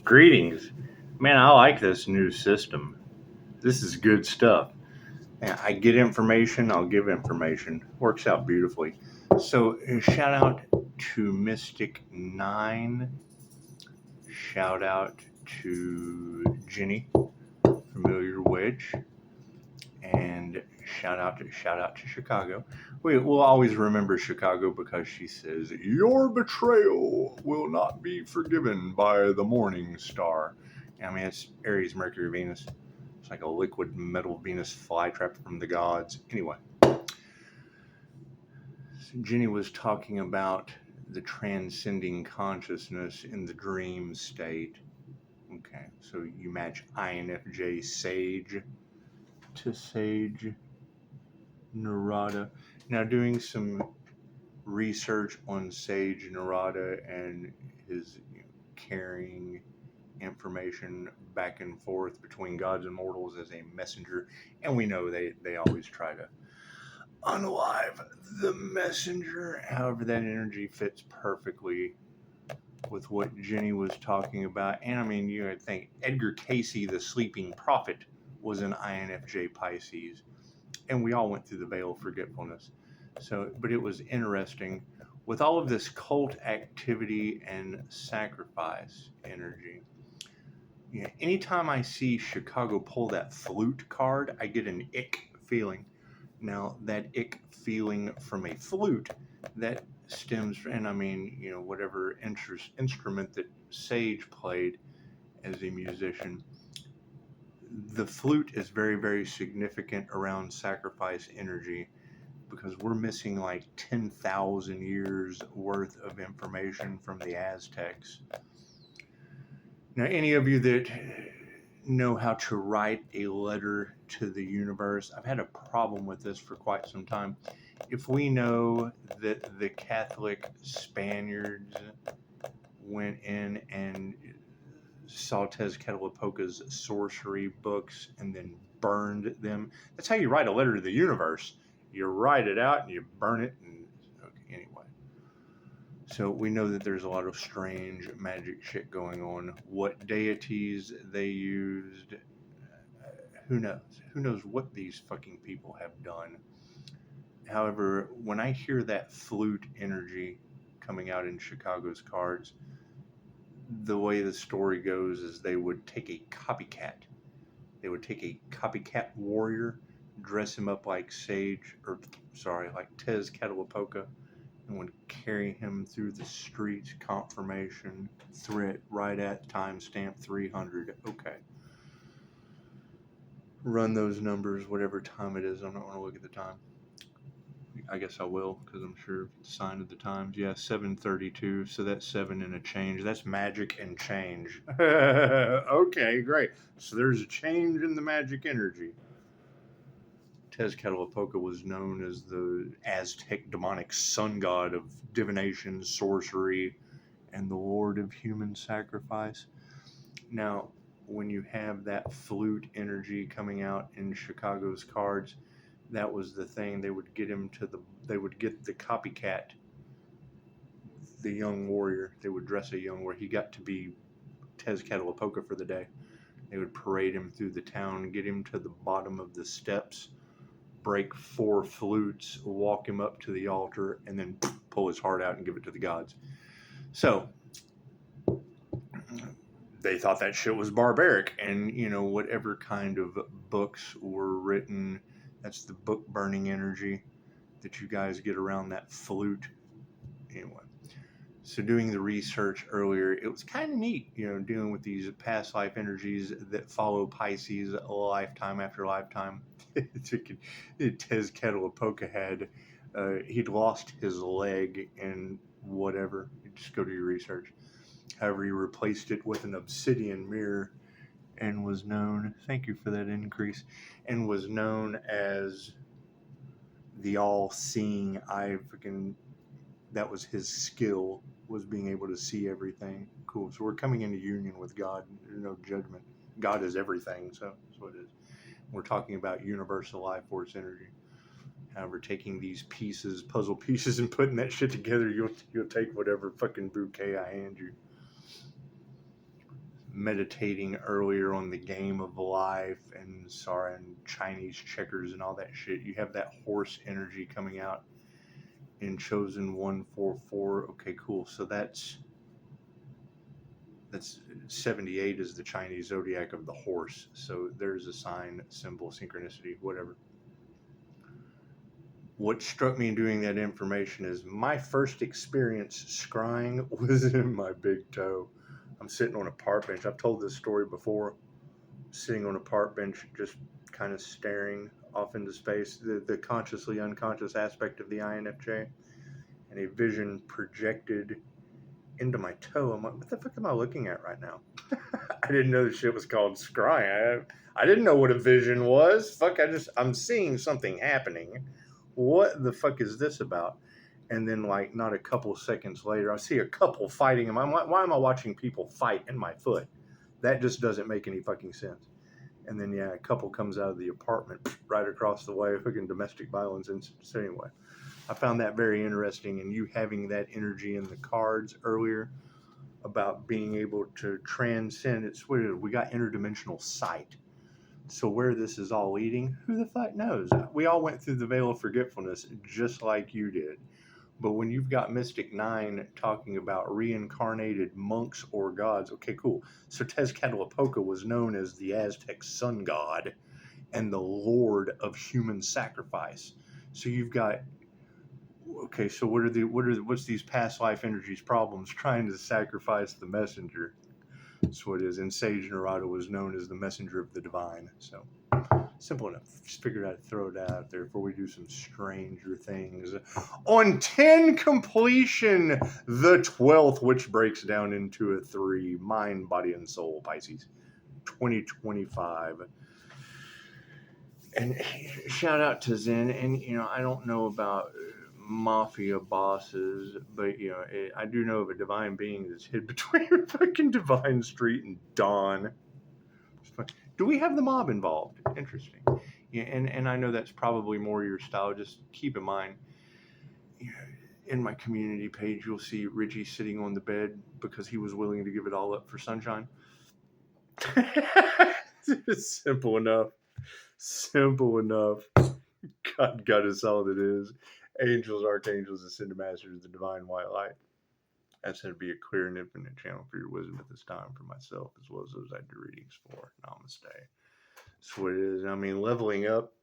Greetings. Man, I like this new system. This is good stuff. Yeah, I get information, I'll give information. Works out beautifully. So, shout out to Mystic 9. Shout out to Jenny, Familiar Witch. And shout out to Chicago. We'll always remember Chicago because she says, "Your betrayal will not be forgiven by the morning star." I mean, it's Aries, Mercury, Venus. It's like a liquid metal Venus flytrap from the gods. Anyway, Jenny was talking about the transcending consciousness in the dream state. Okay, so you match INFJ Sage to Sage Narada. Now, doing some research on Sage Narada and his carrying information back and forth between gods and mortals as a messenger, and we know they always try to unalive the messenger. However, that energy fits perfectly with what Jenny was talking about. And I mean, I think Edgar Casey, the sleeping prophet, was an INFJ Pisces, and we all went through the veil of forgetfulness. So, but it was interesting with all of this cult activity and sacrifice energy. Yeah, anytime I see Chicago pull that flute card, I get an ick feeling. Now, that ick feeling from a flute, that stems, and I mean, whatever instrument that Sage played as a musician, the flute is very, very significant around sacrifice energy because we're missing like 10,000 years worth of information from the Aztecs. Now, any of you that know how to write a letter to the universe, I've had a problem with this for quite some time. If we know that the Catholic Spaniards went in and saw Tezcatlipoca's sorcery books and then burned them, that's how you write a letter to the universe. You write it out and you burn it. And okay, anyway. So we know that there's a lot of strange magic shit going on. What deities they used, who knows? Who knows what these fucking people have done? However, when I hear that flute energy coming out in Chicago's cards, the way the story goes is they would take a copycat. They would take a copycat warrior, dress him up like like Tezcatlipoca, and would carry him through the streets, confirmation, threat, right at timestamp 300. Okay. Run those numbers, whatever time it is. I'm not going to look at the time. I guess I will, because I'm sure the sign of the times. Yeah, 7:32. So that's 7 and a change. That's magic and change. Okay, great. So there's a change in the magic energy. Tezcatlipoca was known as the Aztec demonic sun god of divination, sorcery, and the lord of human sacrifice. Now, when you have that flute energy coming out in Chicago's cards, that was the thing. They would get the copycat, the young warrior. They would dress a young warrior. He got to be Tezcatlipoca for the day. They would parade him through the town, get him to the bottom of the steps, break 4 flutes, walk him up to the altar, and then pull his heart out and give it to the gods. So they thought that shit was barbaric, and whatever kind of books were written, that's the book burning energy that you guys get around that flute. Anyway, so doing the research earlier, it was kind of neat, dealing with these past life energies that follow Pisces lifetime after lifetime. Tezcatlipoca had, he'd lost his leg and whatever. You just go do your research. However, he replaced it with an obsidian mirror and was known, thank you for that increase, and was known as the all-seeing eye. That was his skill, was being able to see everything. Cool. So we're coming into union with God. There's no judgment. God is everything, so that's what it is. We're talking about universal life force energy. However, taking these pieces, puzzle pieces, and putting that shit together, you'll take whatever fucking bouquet I hand you. meditating earlier on the game of life and Chinese checkers and all that shit. You have that horse energy coming out in Chosen 144. Okay, cool. So that's 78 is the Chinese zodiac of the horse. So there's a sign, symbol, synchronicity, whatever. What struck me in doing that information is my first experience scrying was in my big toe. I'm sitting on a park bench. I've told this story before. Sitting on a park bench, just kind of staring off into space, the consciously unconscious aspect of the INFJ, and a vision projected into my toe. I'm like, what the fuck am I looking at right now? I didn't know the shit was called scrying. I didn't know what a vision was. Fuck, I'm seeing something happening. What the fuck is this about? And then, like, not a couple seconds later, I see a couple fighting. I'm like, why am I watching people fight in my foot? That just doesn't make any fucking sense. And then, yeah, a couple comes out of the apartment right across the way, fucking domestic violence incidents. So anyway, I found that very interesting. And you having that energy in the cards earlier about being able to transcend, it's weird. We got interdimensional sight. So where this is all leading, who the fuck knows? We all went through the veil of forgetfulness just like you did. But when you've got Mystic 9 talking about reincarnated monks or gods, okay, cool. So Tezcatlipoca was known as the Aztec sun god and the lord of human sacrifice. So you've got, okay, so what's these past life energies problems trying to sacrifice the messenger? That's what it is. And Sage Narada was known as the messenger of the divine. So simple enough. Just figured I'd throw it out there before we do some stranger things. On 10 completion, the 12th, which breaks down into a 3, mind, body, and soul, Pisces, 2025. And shout out to Zen. And, I don't know about mafia bosses, but, I do know of a divine being that's hid between fucking Divine Street and Dawn. Do we have the mob involved? Interesting. Yeah, and I know that's probably more your style. Just keep in mind, in my community page, you'll see Richie sitting on the bed because he was willing to give it all up for sunshine. It's simple enough. Simple enough. God is all it is. Angels, archangels, ascended masters, the divine white light. That's going to be a clear and infinite channel for your wisdom at this time for myself, as well as those I do readings for. Namaste. That's what it is. I mean, leveling up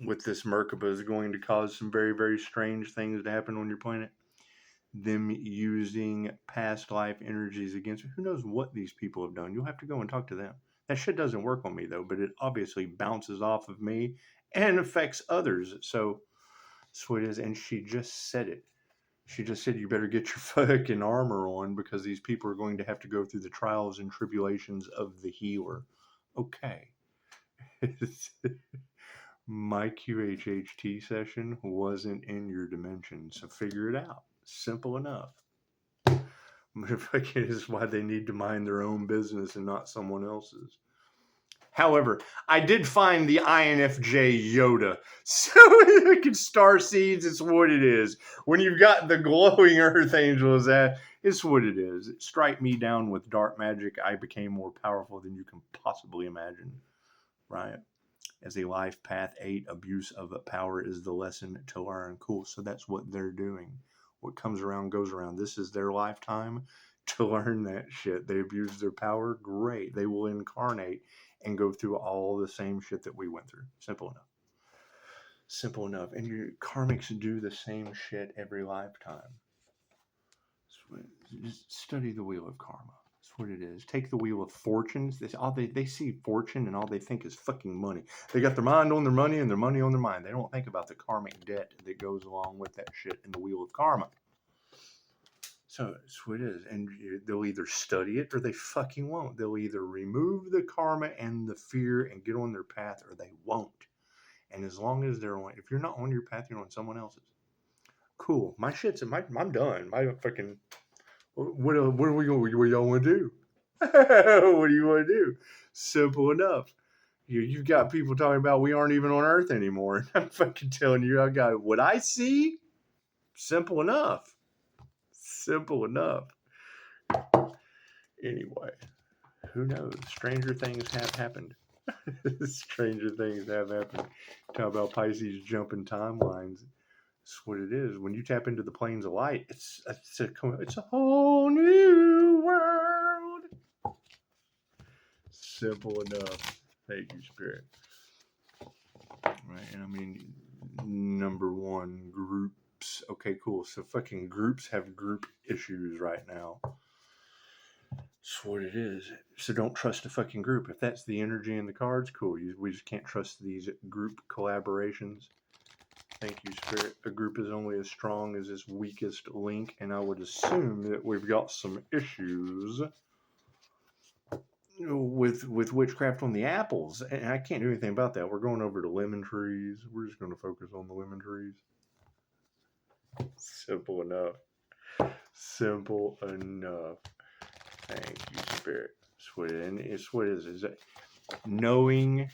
with this Merkaba is going to cause some very, very strange things to happen on your planet. Them using past life energies against, who knows what these people have done. You'll have to go and talk to them. That shit doesn't work on me, though, but it obviously bounces off of me and affects others. So that's what it is. And she just said it. She just said, you better get your fucking armor on because these people are going to have to go through the trials and tribulations of the healer. Okay. My QHHT session wasn't in your dimension, so figure it out. Simple enough. But if I can, is why they need to mind their own business and not someone else's. However, I did find the INFJ Yoda. So fucking star seeds, it's what it is. When you've got the glowing earth angels, it's what it is. Strike me down with dark magic. I became more powerful than you can possibly imagine. Right? As a life path 8, abuse of power is the lesson to learn. Cool. So that's what they're doing. What comes around goes around. This is their lifetime to learn that shit. They abuse their power. Great. They will incarnate and go through all the same shit that we went through. Simple enough. Simple enough. And your karmics do the same shit every lifetime. Just study the wheel of karma. That's what it is. Take the wheel of fortunes. They see fortune and all they think is fucking money. They got their mind on their money and their money on their mind. They don't think about the karmic debt that goes along with that shit in the wheel of karma. So that's what it is. And they'll either study it or they fucking won't. They'll either remove the karma and the fear and get on their path or they won't. And as long as they're on, if you're not on your path, you're on someone else's. Cool. I'm done. My fucking, what are we going, what y'all want to do? What do you want to do? Simple enough. You've got people talking about we aren't even on Earth anymore. I'm fucking telling you, I got what I see. Simple enough. Simple enough. Anyway, who knows? Stranger things have happened. Stranger things have happened. Talk about Pisces jumping timelines. That's what it is. When you tap into the planes of light, it's a whole new world. Simple enough. Thank you, Spirit. Right, and I mean, number one, groups. Okay, cool. So fucking groups have group issues right now. That's what it is. So don't trust a fucking group. If that's the energy in the cards, cool. We just can't trust these group collaborations. Thank you, Spirit. A group is only as strong as its weakest link, and I would assume that we've got some issues with witchcraft on the apples, and I can't do anything about that. We're going over to lemon trees. We're just going to focus on the lemon trees. Simple enough. Simple enough. Thank you, Spirit. And it's what it is that knowing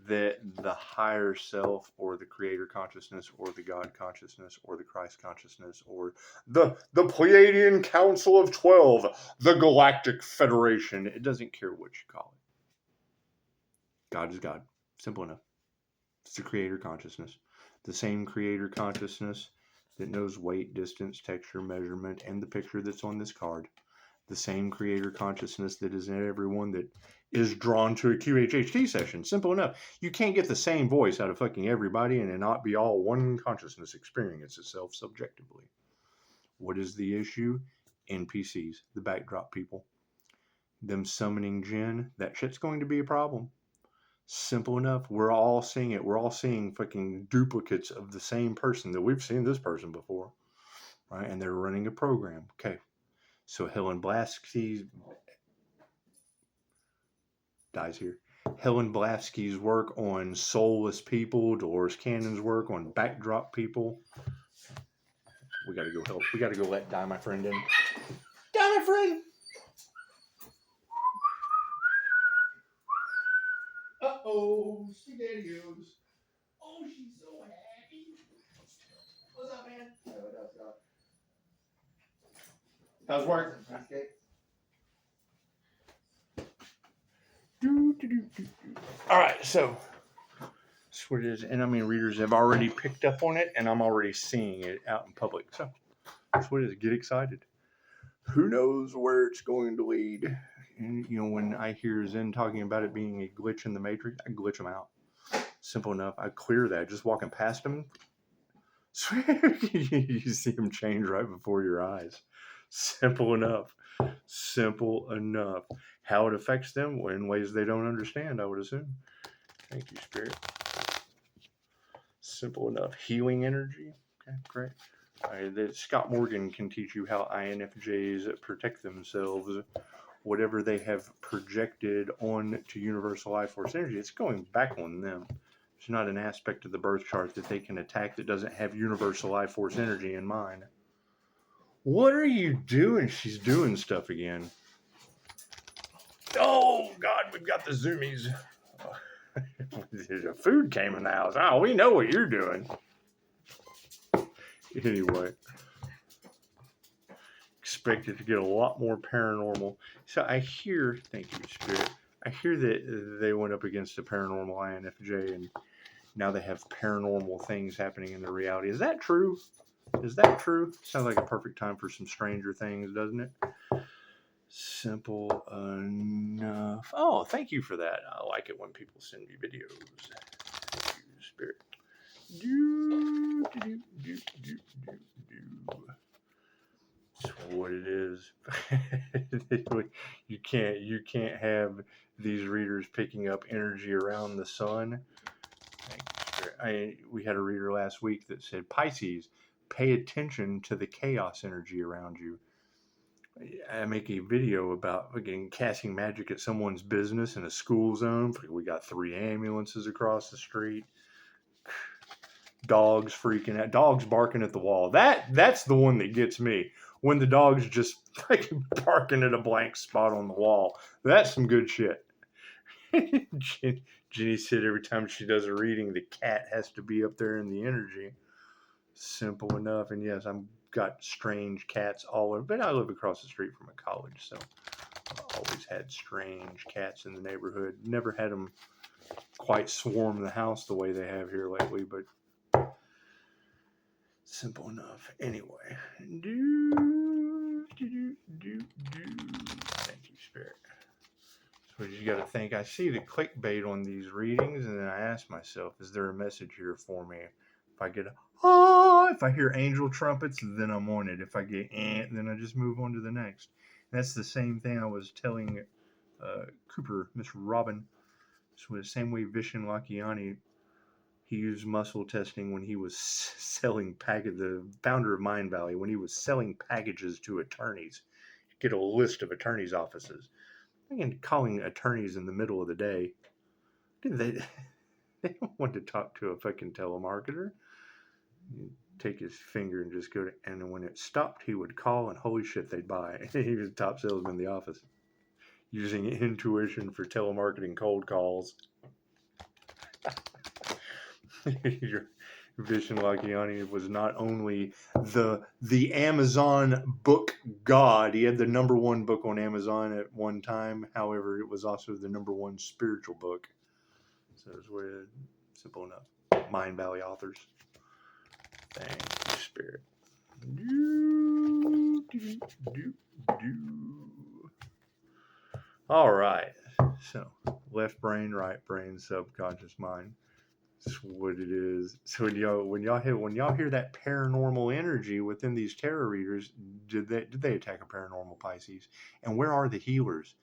that the higher self or the creator consciousness or the God consciousness or the Christ consciousness or the Pleiadian Council of 12, the Galactic Federation, it doesn't care what you call it. God is God. Simple enough. It's the creator consciousness. The same creator consciousness that knows weight, distance, texture, measurement, and the picture that's on this card. The same creator consciousness that is in everyone that is drawn to a QHHT session. Simple enough. You can't get the same voice out of fucking everybody and it not be all one consciousness experience itself subjectively. What is the issue? NPCs, the backdrop people. Them summoning Jinn, that shit's going to be a problem. Simple enough. We're all seeing it. We're all seeing fucking duplicates of the same person that we've seen this person before. Right? And they're running a program. Okay. So Helen Blavatsky dies here. Helen Blavatsky's work on soulless people, Dolores Cannon's work on backdrop people. We gotta go help. We gotta go let Die My Friend in. Die My Friend! Uh-oh, SpaghettiOs. Oh, she's so happy. What's up, man? What's up? How's work? All right, so that's what it is. And I mean, readers have already picked up on it, and I'm already seeing it out in public. So that's what it is. Get excited. Who knows where it's going to lead? And, you know, when I hear Zen talking about it being a glitch in the matrix, I glitch them out. Simple enough. I clear that. Just walking past them, you see them change right before your eyes. Simple enough. Simple enough. How it affects them in ways they don't understand, I would assume. Thank you, Spirit. Simple enough. Healing energy. Okay, great. That Scott Morgan can teach you how INFJs protect themselves. Whatever they have projected on to universal life force energy, it's going back on them. It's not an aspect of the birth chart that they can attack that doesn't have universal life force energy in mind. What are you doing? She's doing stuff again. Oh, God, we've got the zoomies. Food came in the house. Oh, we know what you're doing. Anyway. Expected to get a lot more paranormal. So I hear, thank you, Spirit, I hear that they went up against a paranormal INFJ and now they have paranormal things happening in their reality. Is that true? Is that true? Sounds like a perfect time for some Stranger Things, doesn't it? Simple enough. Oh, thank you for that. I like it when people send me videos. Thank you, Spirit. That's what it is. You can't have these readers picking up energy around the sun. Thank you, Spirit. We had a reader last week that said, Pisces, pay attention to the chaos energy around you. I make a video about again casting magic at someone's business in a school zone. We got 3 ambulances across the street. Dogs freaking out. Dogs barking at the wall. That's the one that gets me. When the dog's just fucking barking at a blank spot on the wall. That's some good shit. Jenny said every time she does a reading, the cat has to be up there in the energy. Simple enough. And yes, I've got strange cats all over, but I live across the street from a college, so Always had strange cats in the neighborhood. Never had them quite swarm the house the way they have here lately, but simple enough. Anyway, thank you, Spirit. So you got to think. I see the clickbait on these readings, and then I ask myself, is there a message here for me? If I get if I hear angel trumpets, then I'm on it. If I get then I just move on to the next. And that's the same thing I was telling Cooper, Mr. Robin. So the same way Vishen Lakiani, he used muscle testing when he was selling the founder of Mind Valley, when he was selling packages to attorneys. Get a list of attorneys' offices. And calling attorneys in the middle of the day, they don't want to talk to a fucking telemarketer. He'd take his finger and just go to, and when it stopped, he would call, and holy shit, they'd buy. He was the top salesman in the office, using intuition for telemarketing cold calls. Vishen Lakiani was not only the Amazon book god. He had the #1 book on Amazon at one time. However, it was also the #1 spiritual book. So it's weird. Simple enough. Mind Valley authors. Thank you, Spirit. All right. So left brain, right brain, subconscious mind. That's what it is. So when y'all hear that paranormal energy within these tarot readers, did they attack a paranormal Pisces? And where are the healers?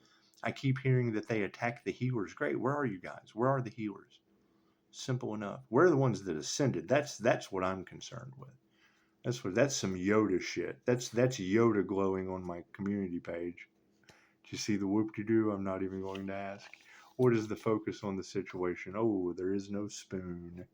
I keep hearing that they attack the healers. Great. Where are you guys? Where are the healers? Simple enough. Where are the ones that ascended? That's what I'm concerned with. That's some Yoda shit. That's Yoda glowing on my community page. Do you see the whoop-de-doo? I'm not even going to ask. What is the focus on the situation? Oh, there is no spoon.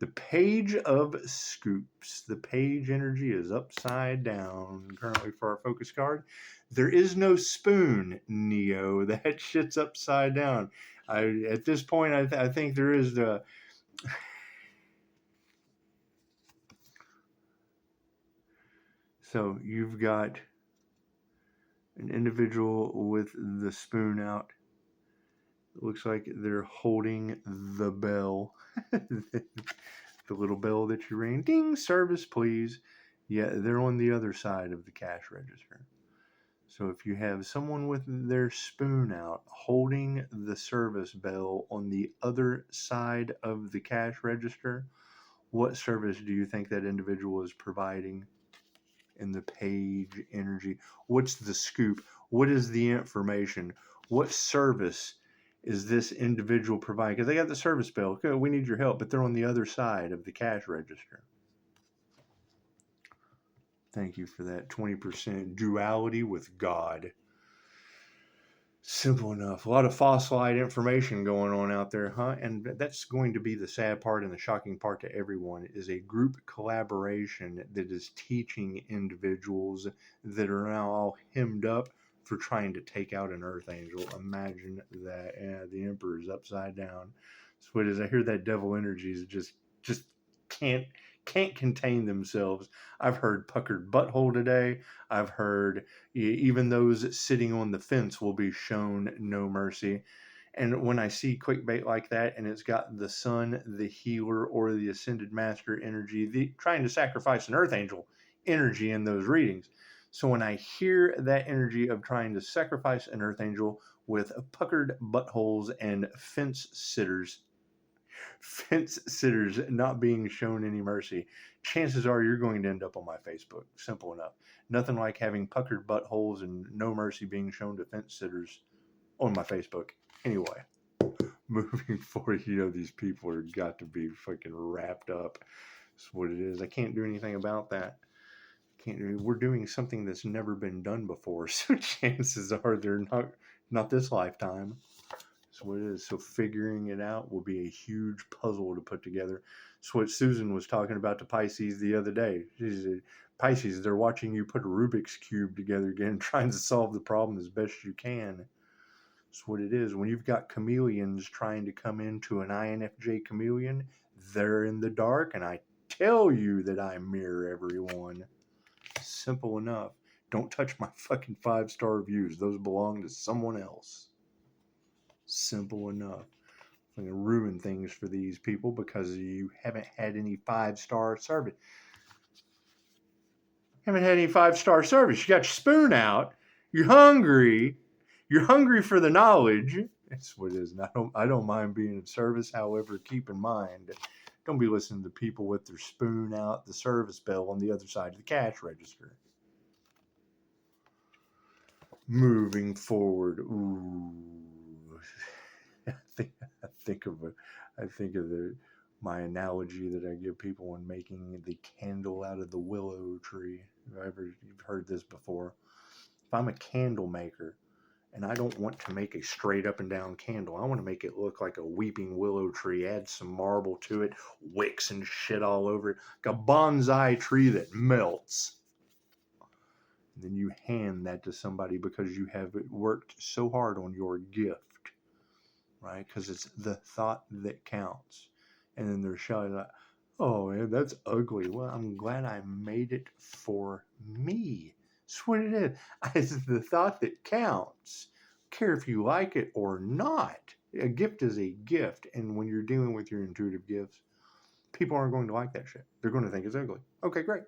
The Page of Scoops. The page energy is upside down currently for our focus card. There is no spoon, Neo. That shit's upside down. At this point, I think there is the... So you've got an individual with the spoon out. It looks like they're holding the bell. The little bell that you ring. Ding, service, please. Yeah, they're on the other side of the cash register. So if you have someone with their spoon out holding the service bell on the other side of the cash register, what service do you think that individual is providing in the page energy? What's the scoop? What is the information? What service is this individual providing? Because they got the service bell. Okay, we need your help, but they're on the other side of the cash register. Thank you for that 20% duality with God. Simple enough. A lot of fossilized information going on out there, huh? And that's going to be the sad part and the shocking part to everyone, is a group collaboration that is teaching individuals that are now all hemmed up for trying to take out an earth angel. Imagine that. Yeah, the emperor is upside down. So it is. I hear that devil energies just can't contain themselves. I've heard puckered butthole today. I've heard even those sitting on the fence will be shown no mercy. And when I see clickbait like that, and it's got the sun, the healer, or the ascended master energy, trying to sacrifice an earth angel energy in those readings. So when I hear that energy of trying to sacrifice an earth angel with puckered buttholes and fence sitters not being shown any mercy, chances are you're going to end up on my Facebook. Simple enough. Nothing like having puckered buttholes and no mercy being shown to fence sitters on my Facebook. Anyway, moving forward, these people are got to be fucking wrapped up. That's what it is. I can't do anything about that. We're doing something that's never been done before, so chances are they're not this lifetime. That's what it is. So figuring it out will be a huge puzzle to put together. It's what Susan was talking about to Pisces the other day. She said, Pisces, they're watching you put a Rubik's Cube together again, trying to solve the problem as best you can. That's what it is. When you've got chameleons trying to come into an INFJ chameleon, they're in the dark, and I tell you that I mirror everyone. Simple enough. Don't touch my fucking 5-star reviews. Those belong to someone else. Simple enough. I'm going to ruin things for these people because you haven't had any 5-star service. Haven't had any 5-star service. You got your spoon out. You're hungry. You're hungry for the knowledge. That's what it is. And I don't mind being of service. However, keep in mind, don't be listening to people with their spoon out, the service bell on the other side of the cash register. Moving forward. Ooh. I think of my analogy that I give people when making the candle out of the willow tree. You've heard this before. If I'm a candle maker and I don't want to make a straight up and down candle, I want to make it look like a weeping willow tree, add some marble to it, wicks and shit all over it, like a bonsai tree that melts. And then you hand that to somebody because you have worked so hard on your gift. Right? Because it's the thought that counts. And then they're shouting like, oh man, that's ugly. Well, I'm glad I made it for me. That's what it is. It's the thought that counts. I don't care if you like it or not. A gift is a gift. And when you're dealing with your intuitive gifts, people aren't going to like that shit. They're going to think it's ugly. Okay, great.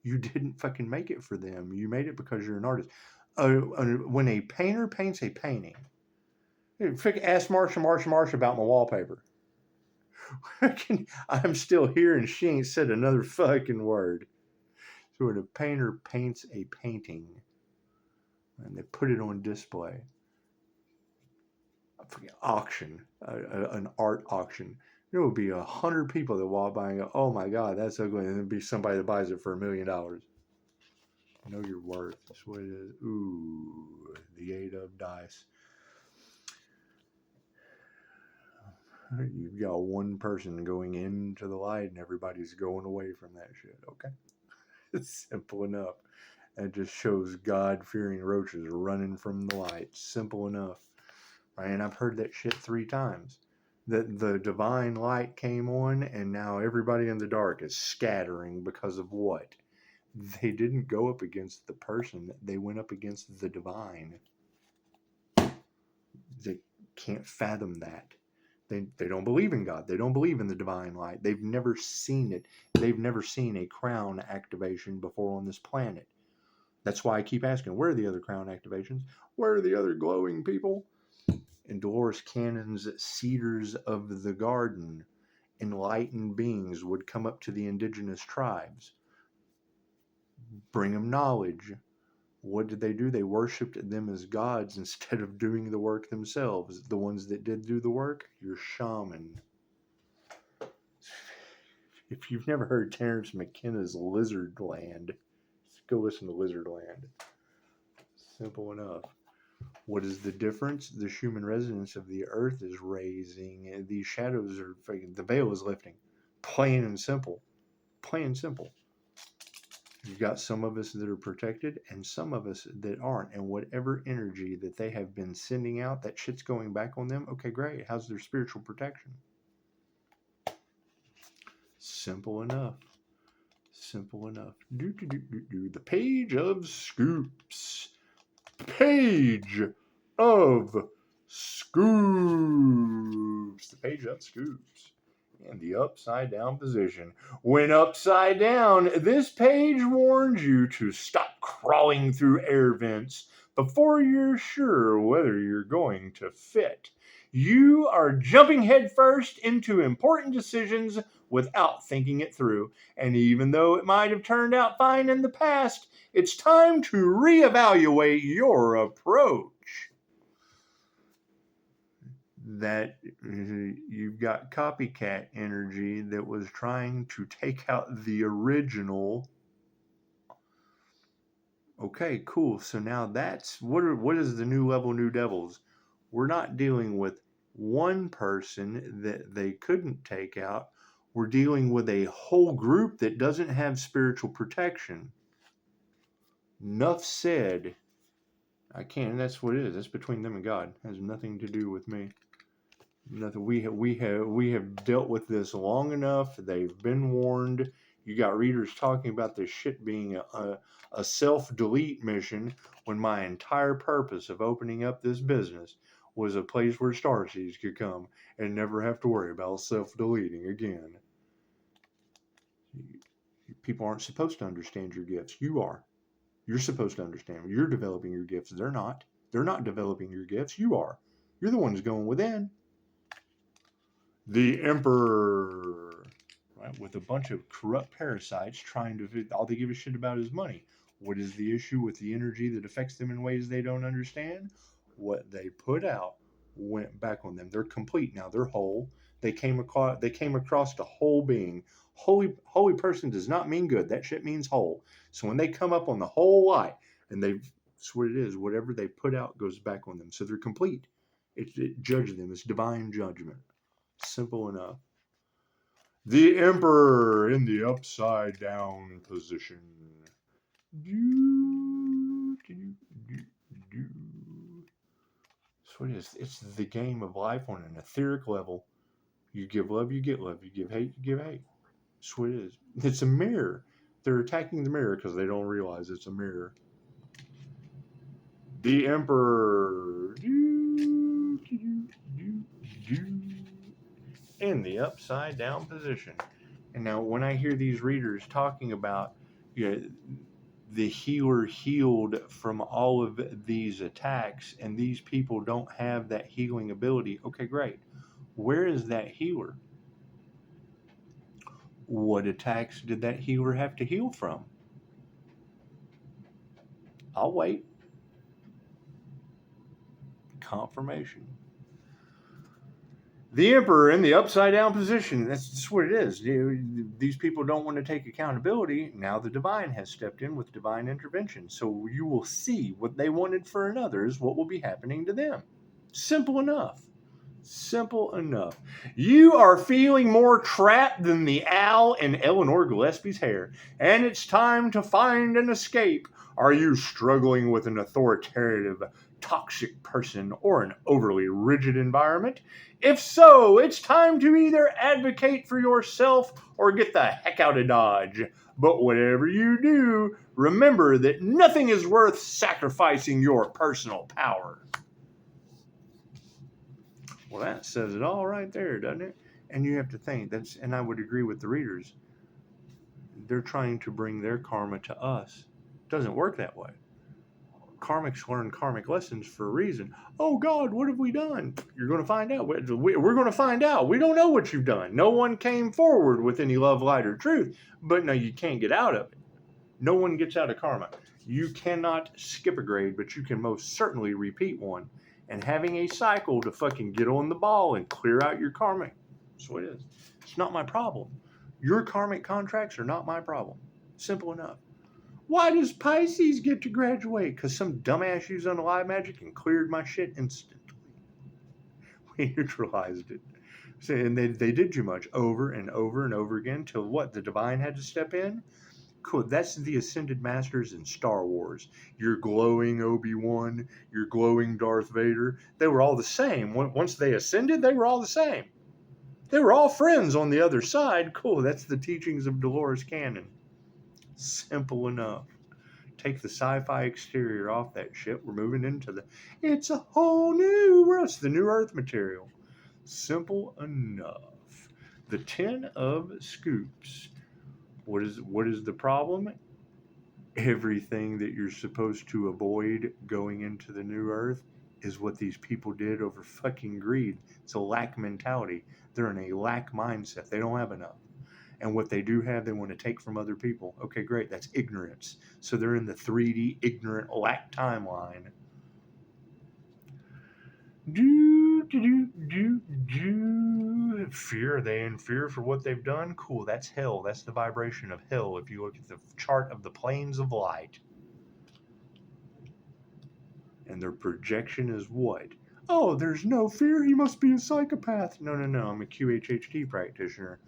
You didn't fucking make it for them. You made it because you're an artist. When a painter paints a painting, ask Marsha about my wallpaper. I'm still here and she ain't said another fucking word. So when a painter paints a painting and they put it on display, auction, an art auction, there will be 100 people that walk by and go, oh my God, that's ugly. And there'll be somebody that buys it for $1 million. Know your worth. That's what it is. Ooh, the 8 of dice. You've got one person going into the light and everybody's going away from that shit. Okay. It's simple enough. That just shows God-fearing roaches running from the light. Simple enough. Right? And I've heard that shit 3 times. That the divine light came on and now everybody in the dark is scattering because of what? They didn't go up against the person. They went up against the divine. They can't fathom that. They don't believe in God. They don't believe in the divine light. They've never seen it. They've never seen a crown activation before on this planet. That's why I keep asking, where are the other crown activations? Where are the other glowing people? In Dolores Cannon's Cedars of the Garden, enlightened beings would come up to the indigenous tribes, bring them knowledge. What did they do? They worshipped them as gods instead of doing the work themselves. The ones that did do the work, your shaman. If you've never heard Terrence McKenna's Lizard Land, go listen to Lizard Land. Simple enough. What is the difference? The human resonance of the earth is raising. These shadows are, the veil is lifting. Plain and simple. Plain and simple. You've got some of us that are protected and some of us that aren't. And whatever energy that they have been sending out, that shit's going back on them. Okay, great. How's their spiritual protection? Simple enough. Simple enough. The page of scoops. Page of scoops. The page of scoops. And the upside down position. When upside down, this page warns you to stop crawling through air vents before you're sure whether you're going to fit. You are jumping headfirst into important decisions without thinking it through. And even though it might have turned out fine in the past, it's time to reevaluate your approach. That you've got copycat energy that was trying to take out the original. Okay, cool. So now that's what is the new level, new devils? We're not dealing with one person that they couldn't take out. We're dealing with a whole group that doesn't have spiritual protection. Enough said. I can't. That's what it is. That's between them and God. It has nothing to do with me. Nothing. We have dealt with this long enough. They've been warned. You got readers talking about this shit being a self-delete mission when my entire purpose of opening up this business was a place where starseeds could come and never have to worry about self-deleting again. People aren't supposed to understand your gifts. You are. You're supposed to understand. You're developing your gifts. They're not. They're not developing your gifts. You are. You're the one who's going within. The Emperor, right, with a bunch of corrupt parasites trying to, all they give a shit about is money. What is the issue with the energy that affects them in ways they don't understand? What they put out went back on them. They're complete now. They're whole. They came across the whole being. Holy person does not mean good. That shit means whole. So when they come up on the whole light, and that's what it is. Whatever they put out goes back on them. So they're complete. It judges them. It's divine judgment. Simple enough. The Emperor in the upside down position. That's what it is. It's the game of life on an etheric level. You give love, you get love. You give hate, you give hate. That's what it is. It's a mirror. They're attacking the mirror because they don't realize it's a mirror. The Emperor in the upside down position. And now when I hear these readers talking about, the healer healed from all of these attacks and these people don't have that healing ability, okay, great. Where is that healer? What attacks did that healer have to heal from? I'll wait. Confirmation. The Emperor in the upside down position. That's just what it is. These people don't want to take accountability. Now the divine has stepped in with divine intervention. So you will see what they wanted for another is what will be happening to them. Simple enough. Simple enough. You are feeling more trapped than the owl in Eleanor Gillespie's hair, and it's time to find an escape. Are you struggling with an authoritative, toxic person or an overly rigid environment? If so, it's time to either advocate for yourself or get the heck out of Dodge. But whatever you do, remember that nothing is worth sacrificing your personal power. Well, that says it all right there, doesn't it? And you have to think, and I would agree with the readers, they're trying to bring their karma to us. It doesn't work that way. Karmics learn karmic lessons for a reason. Oh God, what have we done? You're going to find out. We're going to find out. We don't know what you've done. No one came forward with any love, light, or truth. But no, you can't get out of it. No one gets out of karma. You cannot skip a grade, but you can most certainly repeat one. And having a cycle to fucking get on the ball and clear out your karma. That's what it is. It's not my problem. Your karmic contracts are not my problem. Simple enough. Why does Pisces get to graduate? Because some dumbass used unalive magic and cleared my shit instantly. We neutralized it. And they did too much over and over and over again till what? The divine had to step in? Cool. That's the Ascended Masters in Star Wars. Your glowing Obi-Wan, your glowing Darth Vader. They were all the same. Once they ascended, they were all the same. They were all friends on the other side. Cool. That's the teachings of Dolores Cannon. Simple enough. Take the sci-fi exterior off that shit. We're moving into it's a whole new Earth, the new Earth material. Simple enough. The 10 of Scoops. What is the problem? Everything that you're supposed to avoid going into the new Earth is what these people did over fucking greed. It's a lack mentality. They're in a lack mindset. They don't have enough. And what they do have, they want to take from other people. Okay, great. That's ignorance. So they're in the 3D ignorant lack timeline. Fear. Are they in fear for what they've done? Cool. That's hell. That's the vibration of hell if you look at the chart of the planes of light. And their projection is what? Oh, there's no fear. He must be a psychopath. No. I'm a QHHT practitioner.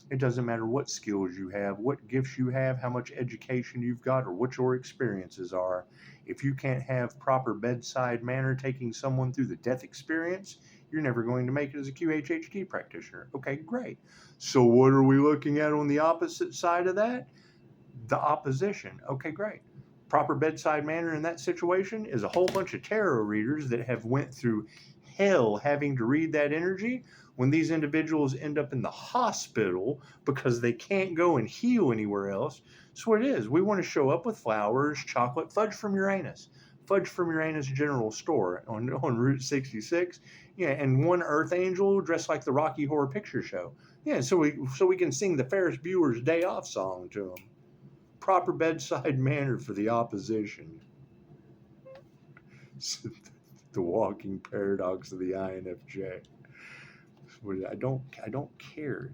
It doesn't matter what skills you have, what gifts you have, how much education you've got, or what your experiences are. If you can't have proper bedside manner taking someone through the death experience, you're never going to make it as a QHHT practitioner. Okay, great. So what are we looking at on the opposite side of that? The opposition. Okay, great. Proper bedside manner in that situation is a whole bunch of tarot readers that have went through hell having to read that energy. When these individuals end up in the hospital because they can't go and heal anywhere else, that's what it is. We want to show up with flowers, chocolate, fudge from Uranus. Fudge from Uranus General Store on Route 66. Yeah, and one Earth Angel dressed like the Rocky Horror Picture Show. Yeah, so we can sing the Ferris Bueller's Day Off song to them. Proper bedside manner for the opposition. The walking paradox of the INFJ. I don't care.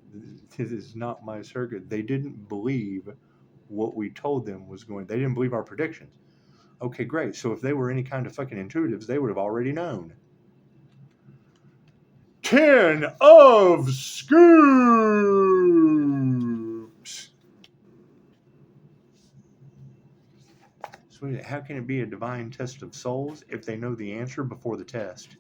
This is not my circuit. They didn't believe what we told them was going. They didn't believe our predictions. Okay, great. So if they were any kind of fucking intuitives, they would have already known. 10 of Scoops. So how can it be a divine test of souls if they know the answer before the test?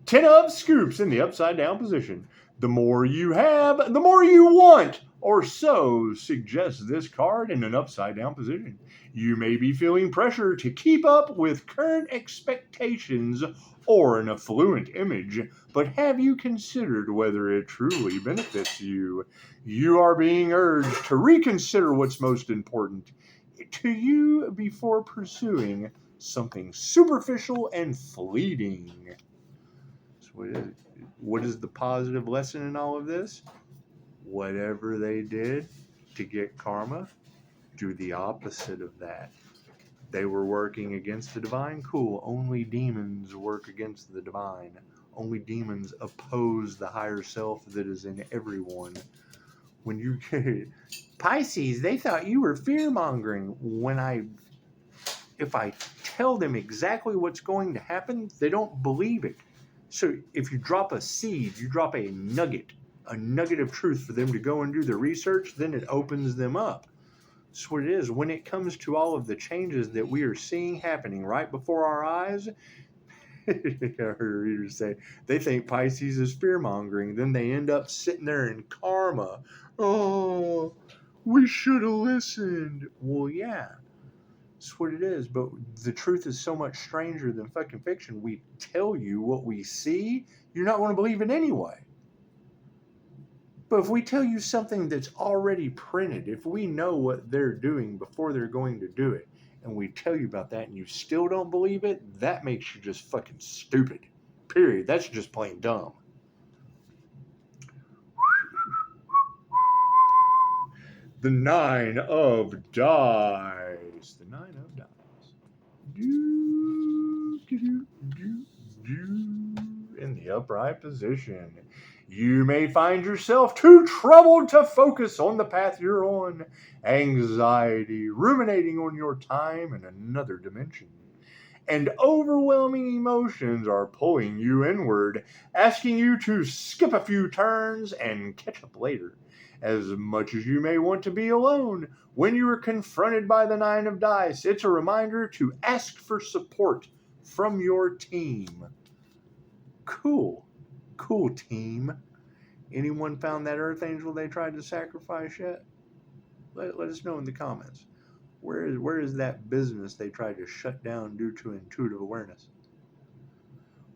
10 of Scoops in the upside down position. The more you have, the more you want, or so suggests this card in an upside down position. You may be feeling pressure to keep up with current expectations or an affluent image, but have you considered whether it truly benefits you? You are being urged to reconsider what's most important to you before pursuing something superficial and fleeting. What is the positive lesson in all of this? Whatever they did to get karma, do the opposite of that. They were working against the divine. Cool. Only demons work against the divine. Only demons oppose the higher self that is in everyone. When you get Pisces, they thought you were fear-mongering. If I tell them exactly what's going to happen, they don't believe it. So if you drop a seed, you drop a nugget of truth for them to go and do the research, then it opens them up. That's what it is. When it comes to all of the changes that we are seeing happening right before our eyes, I heard readers say they think Pisces is fear-mongering. Then they end up sitting there in karma. Oh, we should have listened. Well, yeah. That's what it is, but the truth is so much stranger than fucking fiction. We tell you what we see, you're not going to believe it anyway. But if we tell you something that's already printed, if we know what they're doing before they're going to do it, and we tell you about that and you still don't believe it, that makes you just fucking stupid. Period. That's just plain dumb. The 9 of dice. The 9 of dice. In the upright position. You may find yourself too troubled to focus on the path you're on. Anxiety, ruminating on your time in another dimension. And overwhelming emotions are pulling you inward, asking you to skip a few turns and catch up later. As much as you may want to be alone, when you are confronted by the 9 of dice, it's a reminder to ask for support from your team. Cool team. Anyone found that Earth Angel they tried to sacrifice yet? Let us know in the comments. Where is that business they tried to shut down due to intuitive awareness?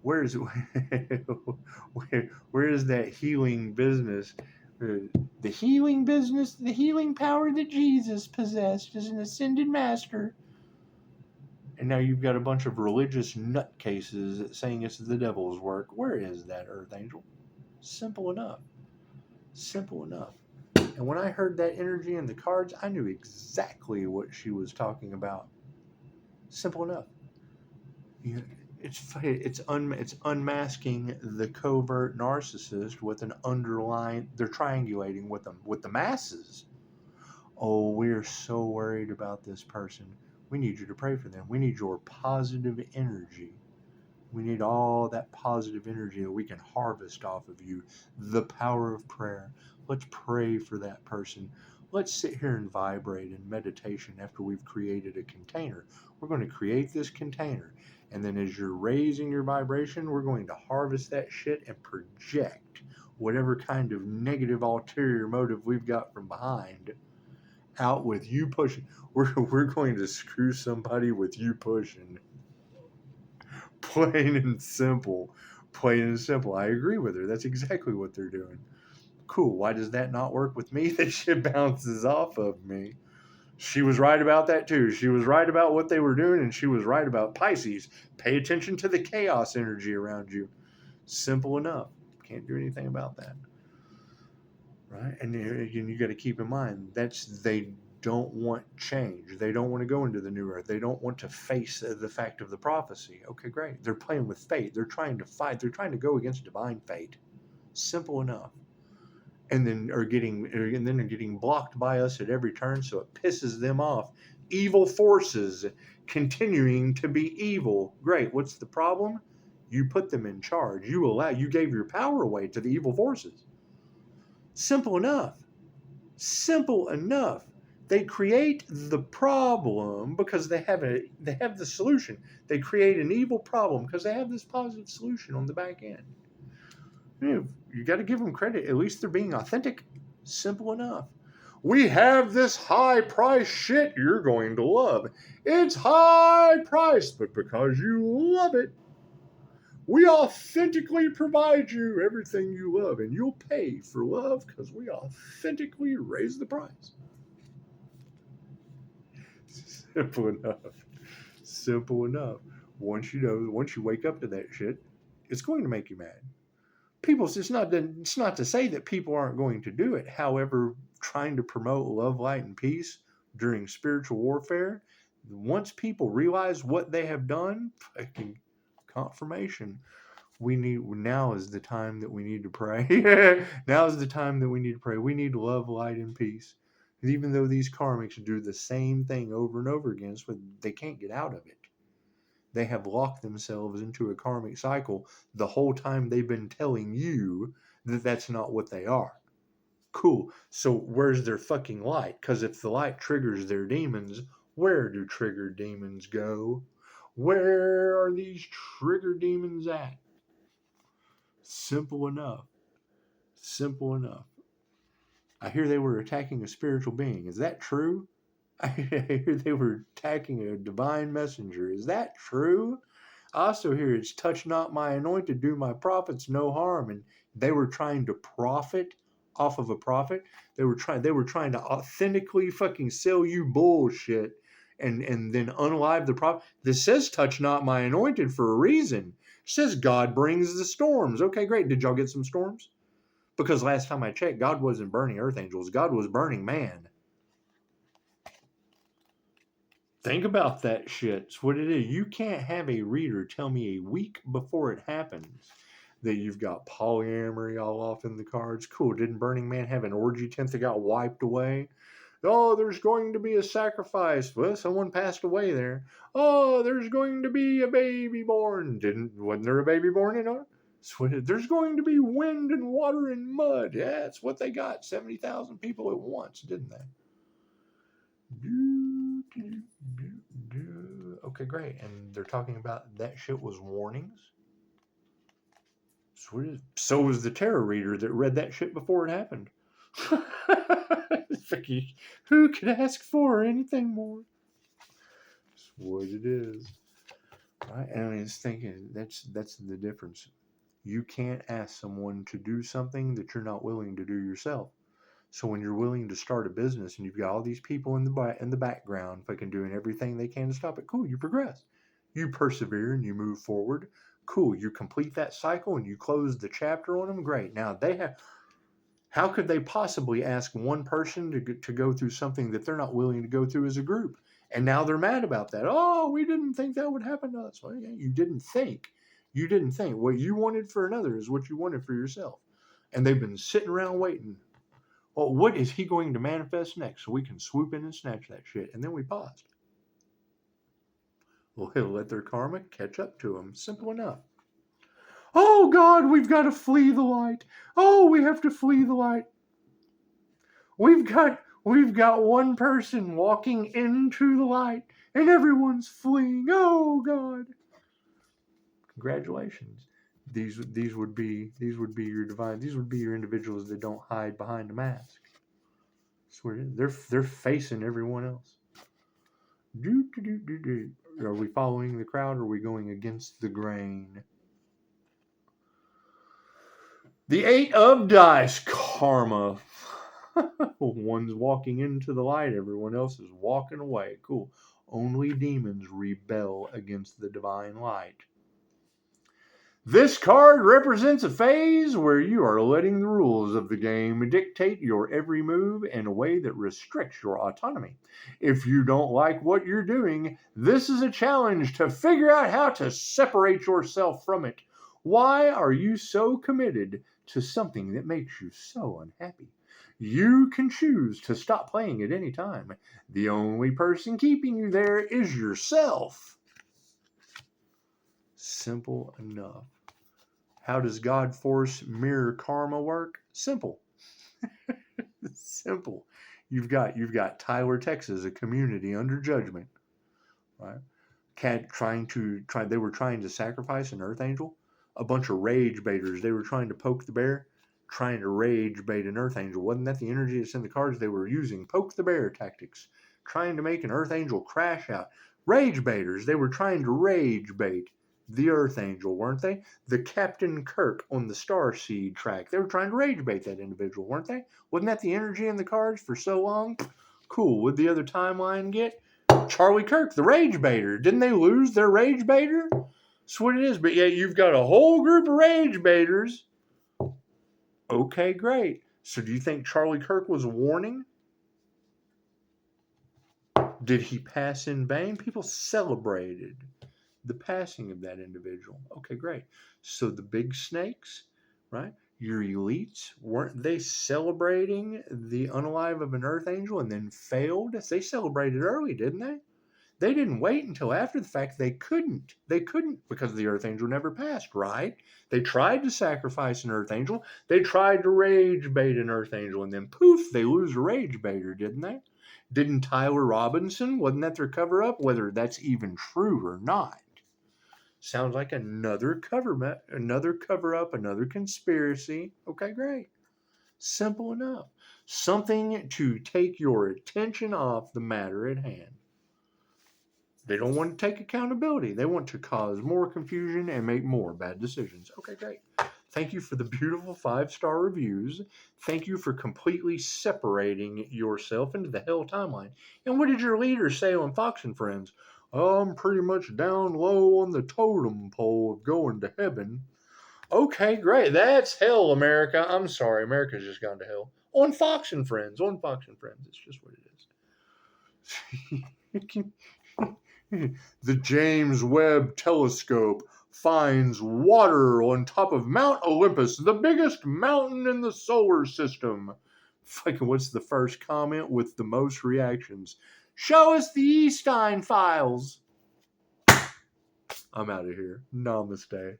Where is that healing business? The healing business, the healing power that Jesus possessed as an ascended master. And now you've got a bunch of religious nutcases saying it's the devil's work. Where is that Earth Angel? Simple enough. And when I heard that energy in the cards, I knew exactly what she was talking about. Simple enough. It's unmasking the covert narcissist with an underlying. They're triangulating with them with the masses. Oh, we're so worried about this person. We need you to pray for them. We need your positive energy. We need all that positive energy that we can harvest off of you. The power of prayer. Let's pray for that person. Let's sit here and vibrate in meditation after we've created a container. We're going to create this container. And then as you're raising your vibration, we're going to harvest that shit and project whatever kind of negative ulterior motive we've got from behind out with you pushing. We're going to screw somebody with you pushing. Plain and simple. Plain and simple. I agree with her. That's exactly what they're doing. Cool. Why does that not work with me? That shit bounces off of me. She was right about that too. She was right about what they were doing, and she was right about Pisces. Pay attention to the chaos energy around you. Simple enough. Can't do anything about that. Right? And you got to keep in mind, they don't want change. They don't want to go into the new earth. They don't want to face the fact of the prophecy. Okay, great. They're playing with fate. They're trying to fight. They're trying to go against divine fate. Simple enough. And then they're getting blocked by us at every turn, so it pisses them off. Evil forces continuing to be evil. Great. What's the problem? You put them in charge. You gave your power away to the evil forces. Simple enough. Simple enough. They create the problem because they have the solution. They create an evil problem because they have this positive solution on the back end. You got to give them credit. At least they're being authentic. Simple enough. We have this high price shit you're going to love. It's high priced, but because you love it, we authentically provide you everything you love, and you'll pay for love because we authentically raise the price. Simple enough. Simple enough. Once you wake up to that shit, it's going to make you mad. It's not to say that people aren't going to do it. However, trying to promote love, light, and peace during spiritual warfare, once people realize what they have done, fucking confirmation. Now is the time that we need to pray. Now is the time that we need to pray. We need love, light, and peace. Because even though these karmics do the same thing over and over again, they can't get out of it. They have locked themselves into a karmic cycle the whole time they've been telling you that that's not what they are. Cool. So where's their fucking light? Because if the light triggers their demons, where do triggered demons go? Where are these trigger demons at? Simple enough. Simple enough. I hear they were attacking a spiritual being. Is that true? I hear they were attacking a divine messenger. Is that true? I also hear it's touch not my anointed, do my prophets no harm. And they were trying to profit off of a prophet. They were trying to authentically fucking sell you bullshit and then unalive the prophet. This says touch not my anointed for a reason. It says God brings the storms. Okay, great. Did y'all get some storms? Because last time I checked, God wasn't burning earth angels. God was burning man. Think about that shit. It's what it is. You can't have a reader tell me a week before it happens that you've got polyamory all off in the cards. Cool. Didn't Burning Man have an orgy tent that got wiped away? Oh, there's going to be a sacrifice. Well, someone passed away there. Oh, there's going to be a baby born. Wasn't there a baby born in it? There's going to be wind and water and mud. Yeah, that's what they got. 70,000 people at once, didn't they? Okay, great. And they're talking about that shit was warnings. So was the tarot reader that read that shit before it happened. Who could ask for anything more? That's what it is. Right? And I mean, it's thinking that's the difference. You can't ask someone to do something that you're not willing to do yourself. So when you're willing to start a business and you've got all these people in the background fucking doing everything they can to stop it, cool, you progress. You persevere and you move forward. Cool, you complete that cycle and you close the chapter on them. Great. Now how could they possibly ask one person to go through something that they're not willing to go through as a group? And now they're mad about that. Oh, we didn't think that would happen to us. Well, yeah, you didn't think. You didn't think. What you wanted for another is what you wanted for yourself. And they've been sitting around waiting. Well, what is he going to manifest next so we can swoop in and snatch that shit? And then we paused. Let their karma catch up to them. Simple enough. Oh God, we've got to flee the light. Oh, we have to flee the light. We've got one person walking into the light, and everyone's fleeing. Oh God. Congratulations. These would be your divine. These would be your individuals that don't hide behind a mask. Swear they're facing everyone else. Are we following the crowd, or are we going against the grain? The 8 of dice, karma. One's walking into the light, everyone else is walking away. Cool. Only demons rebel against the divine light. This card represents a phase where you are letting the rules of the game dictate your every move in a way that restricts your autonomy. If you don't like what you're doing, this is a challenge to figure out how to separate yourself from it. Why are you so committed to something that makes you so unhappy? You can choose to stop playing at any time. The only person keeping you there is yourself. Simple enough. How does God force mirror karma work? Simple. Simple. You've got Tyler, Texas, a community under judgment. Right? They were trying to sacrifice an earth angel. A bunch of rage baiters. They were trying to poke the bear, trying to rage bait an earth angel. Wasn't that the energy that's in the cards? They were using poke the bear tactics, trying to make an earth angel crash out. Rage baiters. They were trying to rage bait the earth angel, weren't they? The Captain Kirk on the Starseed track. They were trying to rage bait that individual, weren't they? Wasn't that the energy in the cards for so long? Cool. What'd the other timeline get? Charlie Kirk, the rage baiter. Didn't they lose their rage baiter? That's what it is. But yeah, you've got a whole group of rage baiters. Okay, great. So do you think Charlie Kirk was a warning? Did he pass in vain? People celebrated the passing of that individual. Okay, great. So the big snakes, right? Your elites, weren't they celebrating the unalive of an earth angel and then failed? They celebrated early, didn't they? They didn't wait until after the fact. They couldn't because the earth angel never passed, right? They tried to sacrifice an earth angel. They tried to rage bait an earth angel, and then poof, they lose a rage baiter, didn't they? Didn't Tyler Robinson, wasn't that their cover up? Whether that's even true or not. Sounds like another cover up, another conspiracy. Okay, great. Simple enough. Something to take your attention off the matter at hand. They don't want to take accountability. They want to cause more confusion and make more bad decisions. Okay, great. Thank you for the beautiful 5-star reviews. Thank you for completely separating yourself into the hell timeline. And what did your leader say on Fox and Friends? I'm pretty much down low on the totem pole of going to heaven. Okay, great. That's hell, America. I'm sorry. America's just gone to hell. On Fox and Friends. It's just what it is. The James Webb Telescope finds water on top of Mount Olympus, the biggest mountain in the solar system. Fucking, what's the first comment with the most reactions? Show us the Epstein files. I'm out of here. Namaste.